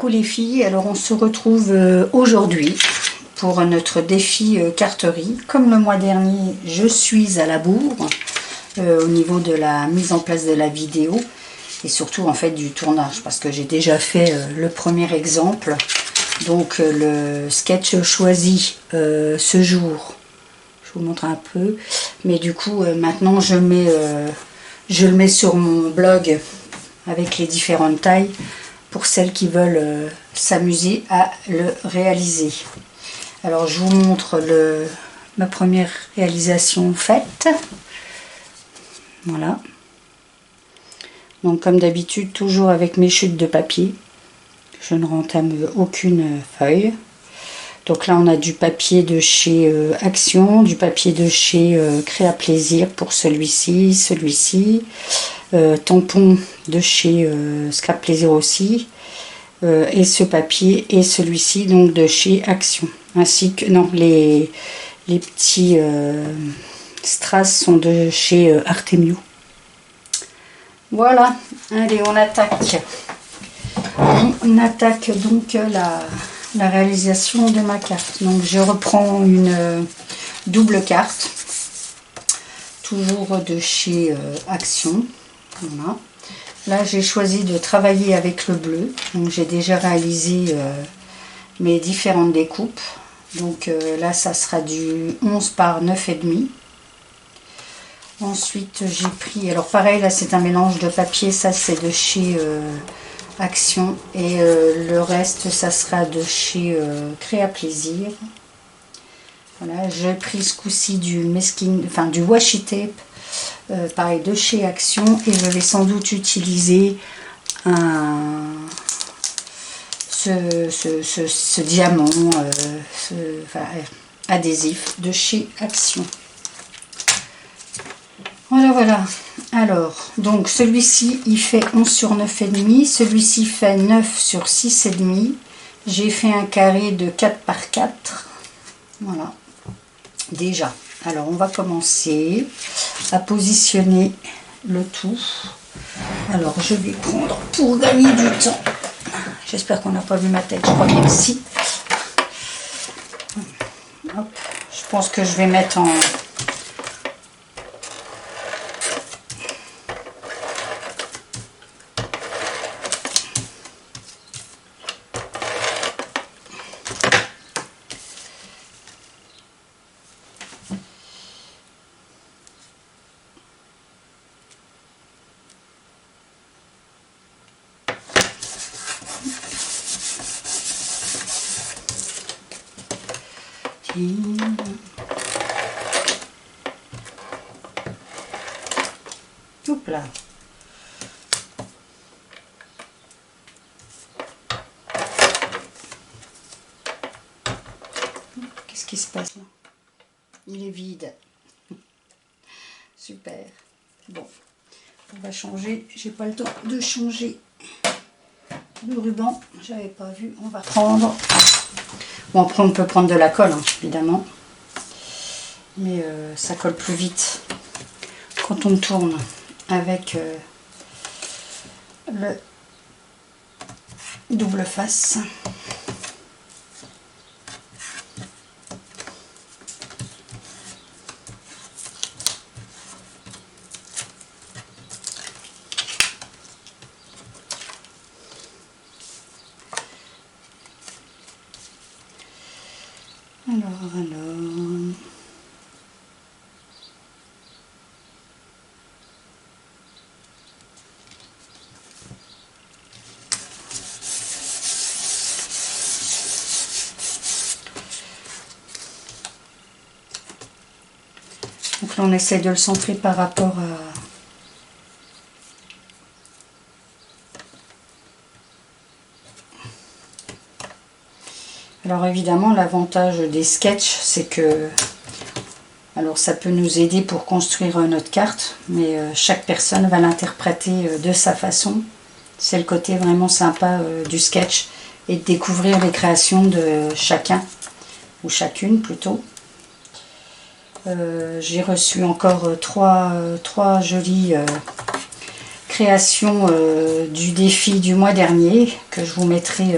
Coucou les filles, alors on se retrouve aujourd'hui pour notre défi carterie. Comme le mois dernier, je suis à la bourre au niveau de la mise en place de la vidéo et surtout en fait du tournage parce que j'ai déjà fait le premier exemple. Donc le sketch choisi ce jour, je vous montre un peu, mais du coup maintenant je le mets sur mon blog avec les différentes tailles pour celles qui veulent s'amuser à le réaliser. Alors je vous montre ma première réalisation faite. Voilà. Donc comme d'habitude, toujours avec mes chutes de papier. Je ne rentame aucune feuille. Donc là on a du papier de chez Action, du papier de chez Créa Plaisir pour celui-ci, tampon de chez Scrap Plaisir aussi, et ce papier et celui-ci donc de chez Action, ainsi que non les petits strass sont de chez Artemio. Voilà, allez on attaque donc la réalisation de ma carte. Donc je reprends une double carte, toujours de chez Action. Voilà. Là j'ai choisi de travailler avec le bleu, donc j'ai déjà réalisé mes différentes découpes. Donc là ça sera du 11 par 9,5. Ensuite j'ai pris, alors pareil là c'est un mélange de papier, ça c'est de chez Action, et le reste ça sera de chez Créa Plaisir. Voilà, j'ai pris ce coup-ci du du washi tape, pareil de chez Action, et je vais sans doute utiliser ce diamant, adhésif de chez Action. Voilà. Alors, donc celui-ci il fait 11 sur 9,5, celui-ci fait 9 sur 6,5. J'ai fait un carré de 4 par 4. Voilà, déjà. Alors, on va commencer à positionner le tout. Alors, je vais prendre, pour gagner du temps, j'espère qu'on n'a pas vu ma tête, je crois bien que si. Hop, je pense que je vais mettre en... Hop là. Qu'est-ce qui se passe là? Il est vide. Super. Bon, on va changer. J'ai pas le temps de changer le ruban. J'avais pas vu. On va prendre. Bon, après on peut prendre de la colle, hein, évidemment. Mais ça colle plus vite quand on tourne avec le double face. Alors. Donc là on essaie de le centrer par rapport à... Alors évidemment l'avantage des sketchs c'est que... Alors ça peut nous aider pour construire notre carte, mais chaque personne va l'interpréter de sa façon. C'est le côté vraiment sympa du sketch, et de découvrir les créations de chacun, ou chacune plutôt. J'ai reçu encore trois jolies création du défi du mois dernier que je vous mettrai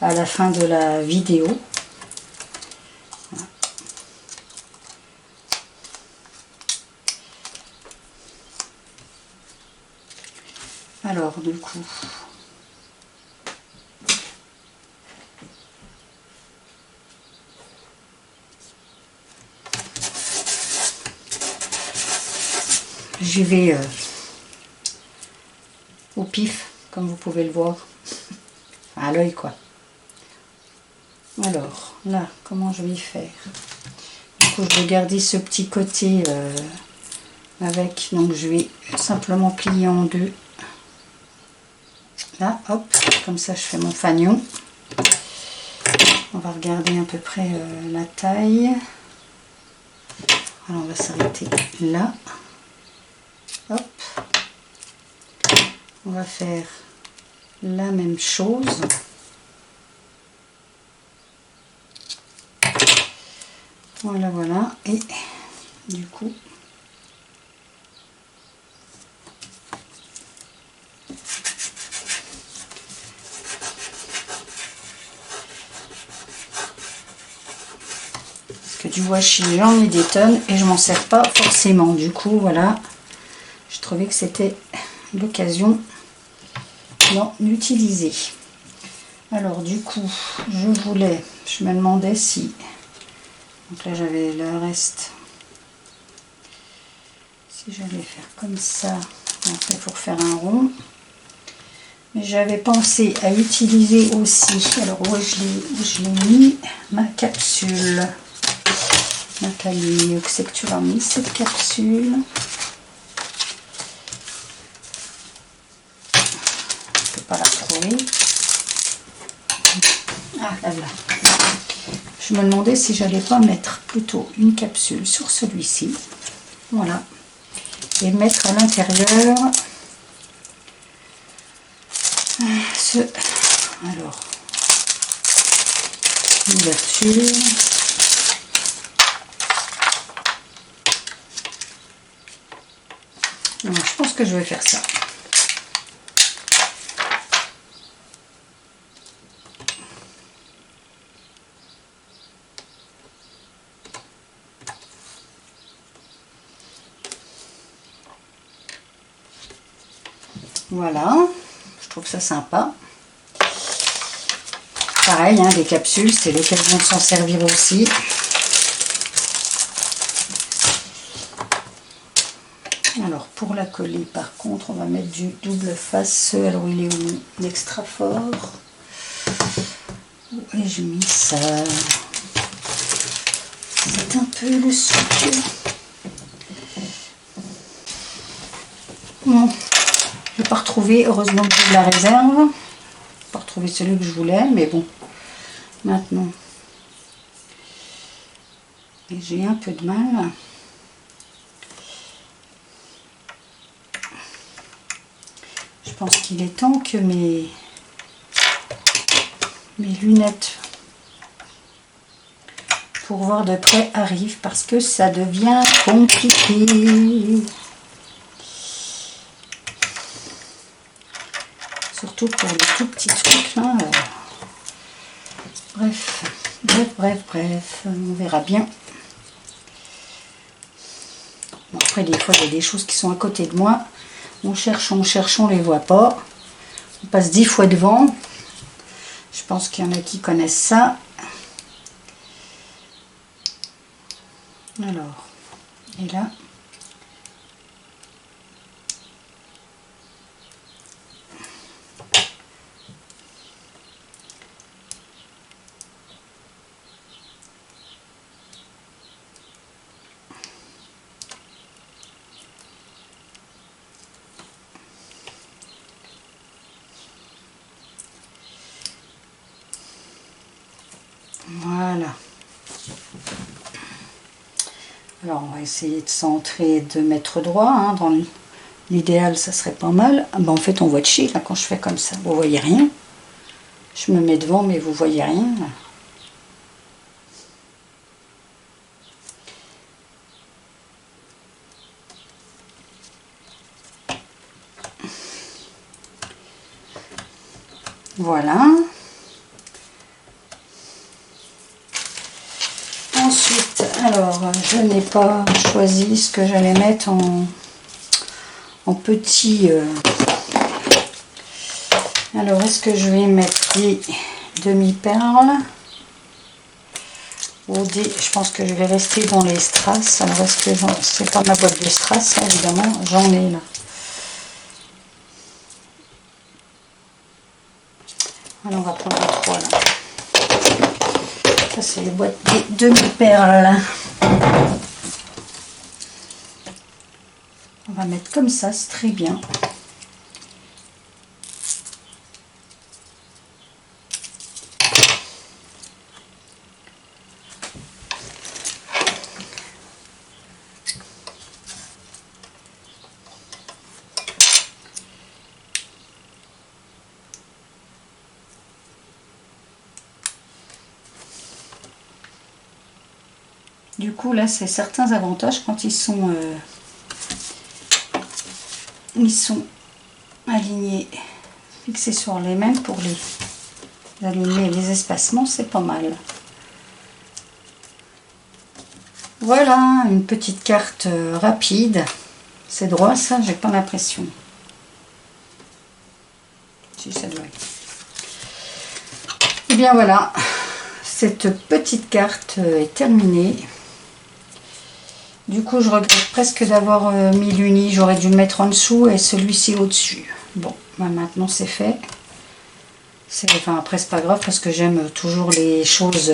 à la fin de la vidéo. Alors du coup, j'y vais au pif, comme vous pouvez le voir, à l'œil quoi. Alors là, comment je vais y faire? Du coup, je vais garder ce petit côté avec, donc je vais simplement plier en deux. Là, hop, comme ça je fais mon fanion. On va regarder à peu près la taille. Alors on va s'arrêter là. Hop. On va faire la même chose. Voilà, voilà. Et du coup, que du washi, j'en ai des tonnes et je m'en sers pas forcément. Du coup, voilà, je trouvais que c'était l'occasion d'en utiliser. Alors du coup, je me demandais si, donc là j'avais le reste, si j'allais faire comme ça. Après, pour faire un rond. Mais j'avais pensé à utiliser aussi, alors où je l'ai mis, ma capsule. Nathalie, où c'est que tu l'as mis cette capsule? Je ne peux pas la retrouver. Ah, là, là. Je me demandais si j'allais pas mettre plutôt une capsule sur celui-ci. Voilà. Et mettre à l'intérieur alors, l'ouverture. Je pense que je vais faire ça. Voilà, je trouve ça sympa. Pareil, hein, des capsules, c'est l'occasion de s'en servir aussi. Alors pour la coller, par contre, on va mettre du double face. Alors il est où l'extra fort? Où ai-je mis ça? C'est un peu le sucre. Bon, je n'ai pas retrouvé, heureusement que j'ai de la réserve. Pas retrouvé celui que je voulais, mais bon, maintenant j'ai un peu de mal. Je pense qu'il est temps que mes lunettes pour voir de près arrivent parce que ça devient compliqué. Surtout pour les tout petits trucs là. Bref, on verra bien. Bon, après des fois il y a des choses qui sont à côté de moi. On cherche, on les voit pas. On passe 10 fois devant. Je pense qu'il y en a qui connaissent ça. Alors, et là. Voilà. Alors on va essayer de centrer, de mettre droit. Hein, dans l'idéal, ça serait pas mal. Ah ben, en fait, on voit de chier là quand je fais comme ça. Vous voyez rien. Je me mets devant, mais vous voyez rien. Là. Voilà. Ensuite, alors, je n'ai pas choisi ce que j'allais mettre en petits... Alors, est-ce que je vais mettre des demi-perles ou des... Je pense que je vais rester dans les strass. Alors, est-ce que c'est pas ma boîte de strass, là, évidemment, j'en ai là. Alors, on va prendre les 3 là. Ça, c'est les boîtes des demi-perles. On va mettre comme ça, c'est très bien. Du coup, là, c'est certains avantages quand ils sont alignés, fixés sur les mêmes pour les aligner les espacements, c'est pas mal. Voilà, une petite carte rapide. C'est droit, ça, j'ai pas l'impression. Si, ça doit être. Et bien voilà, cette petite carte est terminée. Du coup, je regrette presque d'avoir mis l'uni. J'aurais dû le mettre en dessous et celui-ci au-dessus. Bon, bah maintenant c'est fait. Enfin, après, c'est pas grave parce que j'aime toujours les choses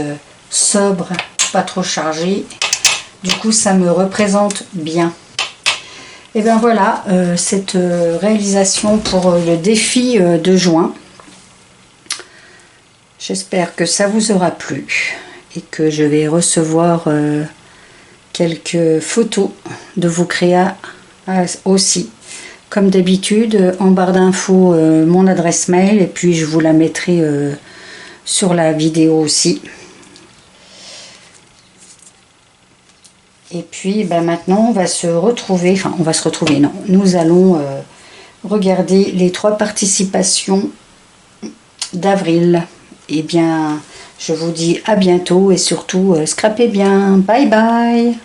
sobres, pas trop chargées. Du coup, ça me représente bien. Et bien voilà, cette réalisation pour le défi de juin. J'espère que ça vous aura plu et que je vais recevoir... quelques photos de vos créas aussi. Comme d'habitude, en barre d'infos, mon adresse mail, et puis je vous la mettrai sur la vidéo aussi. Et puis ben, maintenant, on va se retrouver, enfin on va se retrouver, non, nous allons regarder les 3 participations d'avril. Et bien, je vous dis à bientôt et surtout, scrapez bien. Bye bye!